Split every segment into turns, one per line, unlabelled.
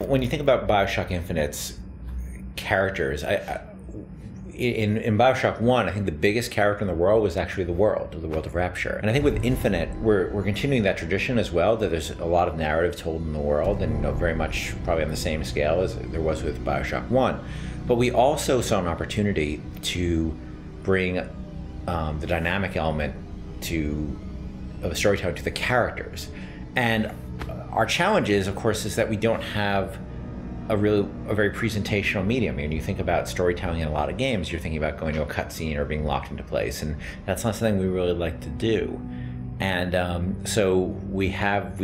When you think about BioShock Infinite's characters, in BioShock 1, I think the biggest character in the world was actually the world of Rapture. And I think with Infinite, we're continuing that tradition as well, that there's a lot of narrative told in the world, and very much probably on the same scale as there was with BioShock 1. But we also saw an opportunity to bring the dynamic element of the storytelling to the characters. And our challenge of course, is that we don't have a very presentational medium. I mean, you think about storytelling in a lot of games, you're thinking about going to a cutscene or being locked into place, and that's not something we really like to do. And so we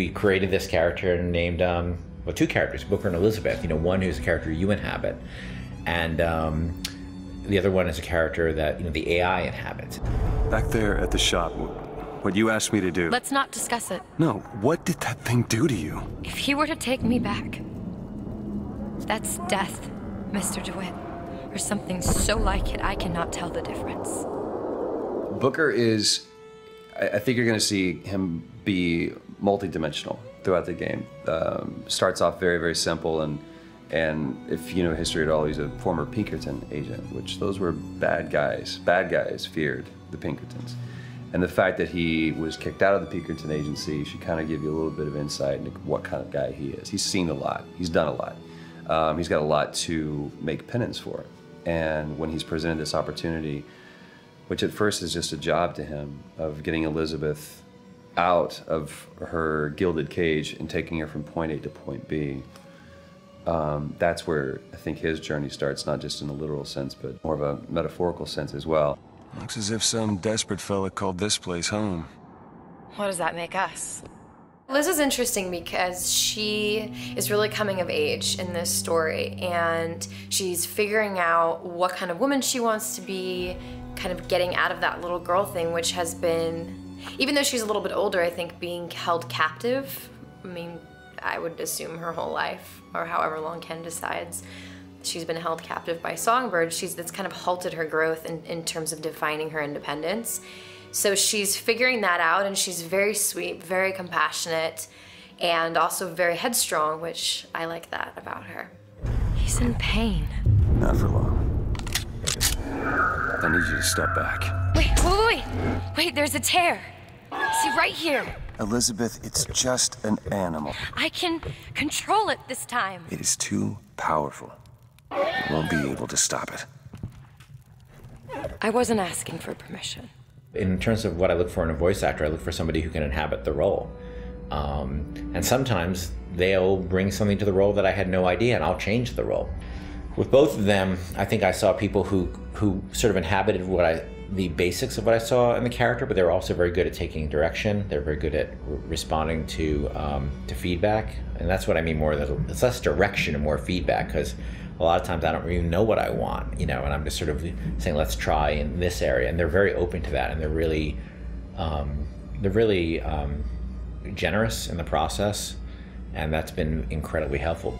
created this character and named, two characters, Booker and Elizabeth. One who's a character you inhabit, and the other one is a character that the AI inhabits.
Back there at the shop, what you asked me to do.
Let's not discuss it.
No, what did that thing do to you?
If he were to take me back, that's death, Mr. DeWitt. Or something so like it, I cannot tell the difference.
Booker is, I think you're going to see him be multi-dimensional throughout the game. Starts off very, very simple, and if you know history at all, he's a former Pinkerton agent, which those were bad guys. Bad guys feared the Pinkertons. And the fact that he was kicked out of the Pinkerton agency should kind of give you a little bit of insight into what kind of guy he is. He's seen a lot. He's done a lot. He's got a lot to make penance for. And when he's presented this opportunity, which at first is just a job to him, of getting Elizabeth out of her gilded cage and taking her from point A to point B, that's where I think his journey starts, not just in a literal sense, but more of a metaphorical sense as well.
Looks as if some desperate fella called this place home.
What does that make us?
Liz is interesting because she is really coming of age in this story, and she's figuring out what kind of woman she wants to be, kind of getting out of that little girl thing, which has been, even though she's a little bit older, I think being held captive, I mean, I would assume her whole life, or however long Ken decides, she's been held captive by Songbird. That's kind of halted her growth in terms of defining her independence. So she's figuring that out, and she's very sweet, very compassionate, and also very headstrong, which I like that about her.
He's in pain.
Not for long. I need you to step back.
Wait, there's a tear. See, right here.
Elizabeth, it's just an animal.
I can control it this time.
It is too powerful. You won't be able to stop it.
I wasn't asking for permission.
In terms of what I look for in a voice actor, I look for somebody who can inhabit the role. And sometimes they'll bring something to the role that I had no idea, and I'll change the role. With both of them, I think I saw people who sort of inhabited the basics of what I saw in the character, but they were also very good at taking direction. They're very good at responding to feedback, and that's what I mean more. It's less direction and more feedback, because a lot of times I don't even know what I want, and I'm just sort of saying, let's try in this area, and they're very open to that, and they're really generous in the process, and that's been incredibly helpful.